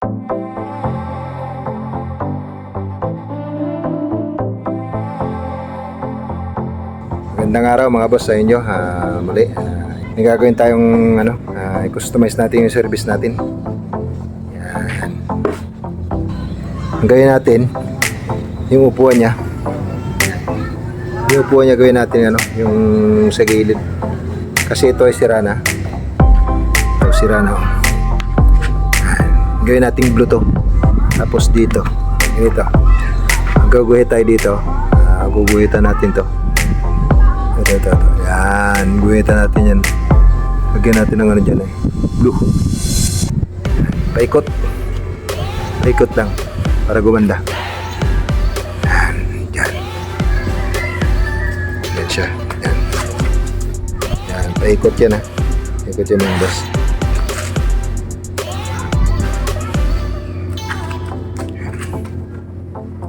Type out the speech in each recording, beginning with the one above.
Magandang araw mga boss sa inyo. Muli, may gagawin tayong i-customize natin yung service natin. Yan. Ang gawin natin, yung upuan niya. Yung upuan niya gawin natin yung sa gilid. Kasi ito ay sira na. Ito sira na. Gawin natin blue to. Tapos dito, ganito. Gagawin tayo dito. Guguhitan natin to. Ito. Yan, guhitan natin yan. Lagyan natin ng dyan blue. Paikot. Paikot lang para gumanda. Yan. Yan siya. Yan. Yan, paikot yan Paikot yan mga boss.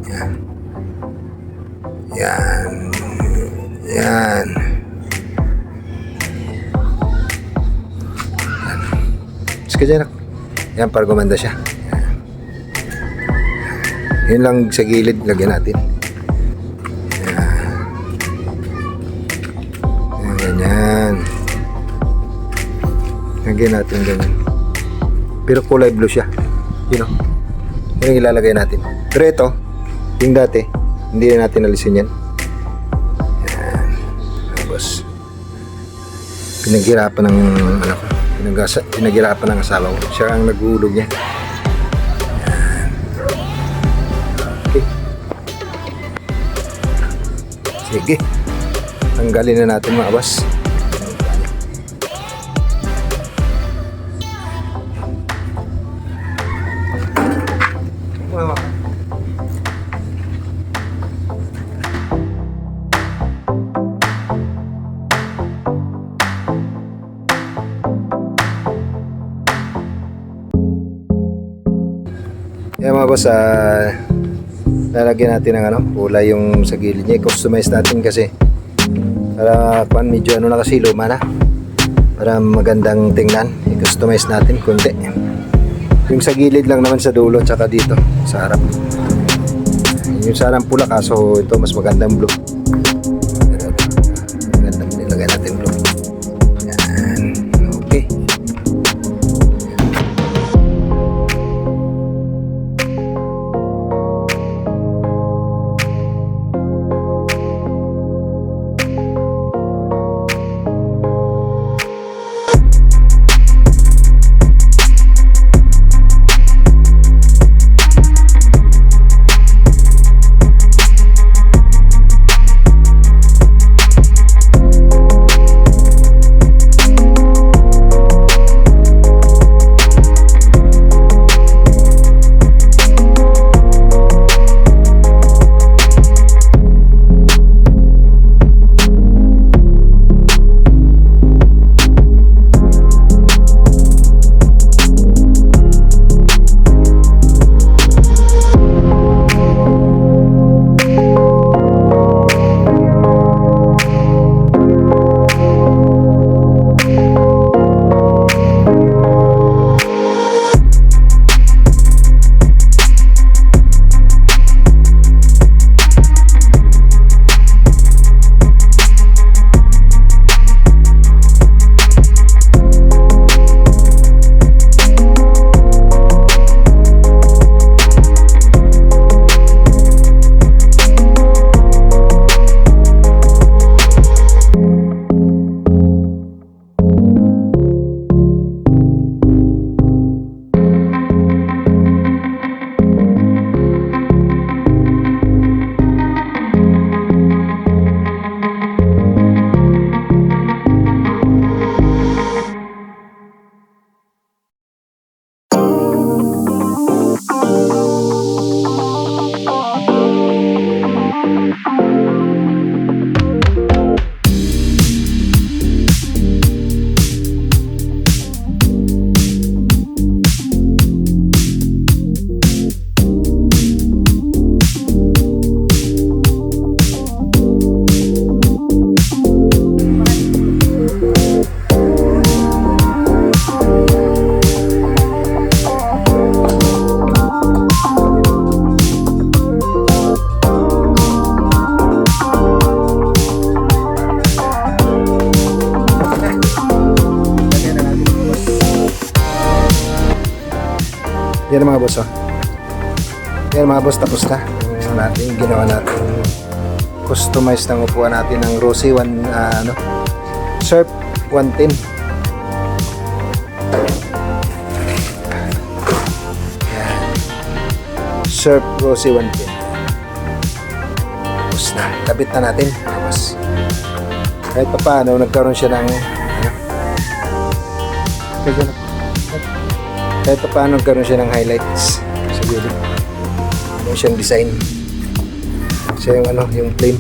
Yan. Yan. Yan. Sige dyan. Yan, para gumanda siya. Yan. Yun lang sa gilid, lagyan natin. Yan. Yan, ganyan. Lagyan natin ganyan. Pero kulay blue siya. Yun Yun ang ilalagay natin. Pero ito, yung dati, hindi na natin alisin yan. Pinaghirapan ng pinaghirapan ng asawa ko. Siya ang naghulog niya. Yan. Okay. Sige. Tanggalin na natin mga boss. Yan mga boss, lalagyan natin ng kulay yung sa gilid niya. I-customize natin kasi para medyo na kasi luma na, para magandang tingnan. I-customize natin konti. Yung sa gilid lang naman sa dulo, tsaka dito sa harap. Yung sa harap pula, kaso ito mas magandang blue. Magandang nilagay natin blue. Yan. Okay. Yan mga boss, oh. Yan mga boss, tapos na yung natin, ginawa natin customize ng upuan natin ng Rossi Surf 110. Yan. Surf Rossi 110. Tapos na, kabit na natin. Tapos kahit pa paano nagkaroon siya ng kahit pa paano nagkaroon siya ng highlights sa gilid. Ano siyang design. Siya yung yung plane.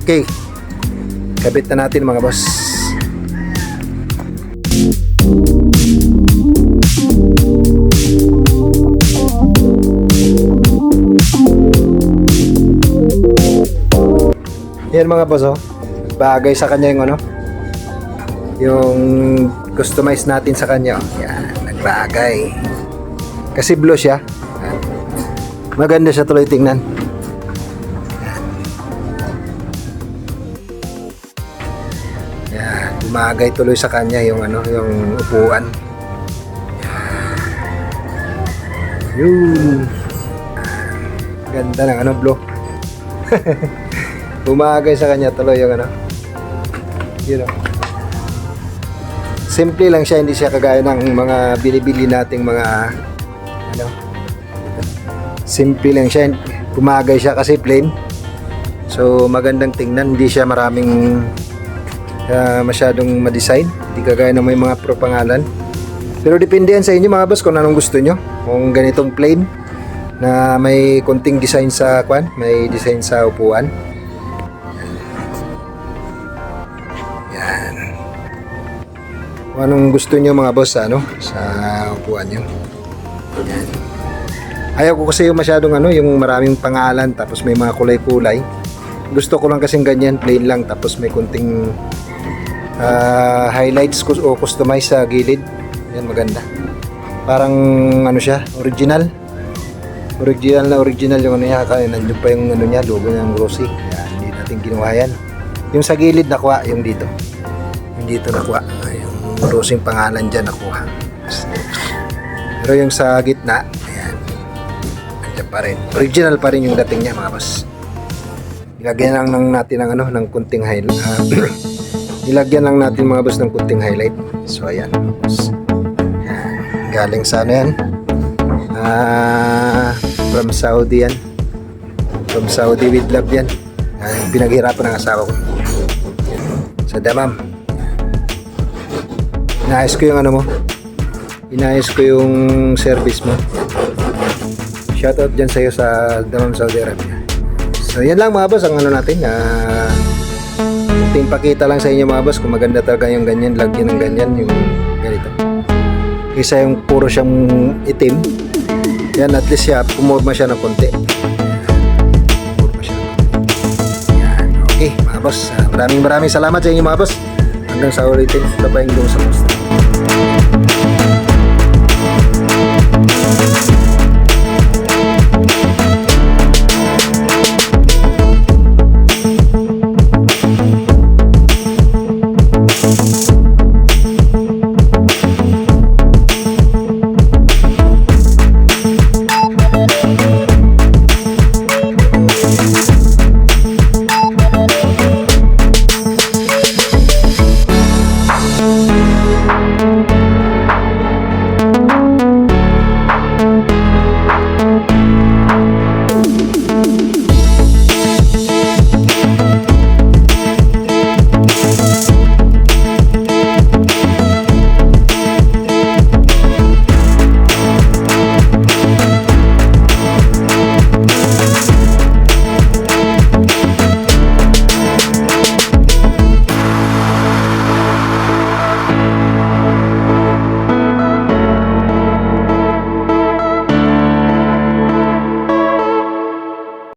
Okay. Kabit na natin mga boss. Yan mga boss, oh. Bagay sa kanya yung yung customize natin sa kanya. Yan, nagbagay. Kasi blue siya. Maganda siya tuloy tingnan. Yan, bumagay tuloy sa kanya yung yung upuan. Yun. Ganda ng blue. Bumagay sa kanya tuloy yung yun, simple lang siya, hindi siya kagaya ng mga binibili nating mga simple lang siya, bumagay siya kasi plain, so magandang tingnan, hindi siya maraming masyadong ma-design, hindi kagaya ng may mga pro pangalan. Pero depende yan sa inyo mga boss kung anong gusto nyo, kung ganitong plain na may konting design sa may design sa upuan. Yan. Kung anong gusto nyo mga boss sa upuan nyo. Yan. Ayaw ko kasi yung masyadong yung maraming pangalan tapos may mga kulay-kulay. Gusto ko lang kasing ganyan, plain lang tapos may konting highlights o customize sa gilid. Yan, maganda. Parang siya, original yung niya, kaya nandiyan pa yung niya, logo ng Rossi. Yan, hindi natin ginawa yan. Yung sa gilid nakuha, yung dito nakuha, yung Rossi pangalan dyan nakuha. Pero yung sa gitna, ayan, nandiyan pa rin, original pa rin yung dating niya mga boss. Ilagyan lang natin ng kunting highlight. Ilagyan lang natin mga boss ng kunting highlight. So ayan, ayan, galing sa yan, from Saudi yan, from Saudi with love yan. Pinaghirapan ng asawa ko sa Damam. Inaayos ko yung inaayos ko yung service mo. Shoutout dyan sa'yo sa Damam, Saudi Arabia. So yan lang mga boss ang natin, pakita lang sa inyo mga boss kung maganda talaga yung ganyan, lagyan ng ganyan yung ganito kaysa yung puro siyang itim. Yan, at least siya pumorma siya ng konti. Okay mga boss, maraming salamat sa inyo mga boss. Hanggang sa ulitin, tabayang doon sa post.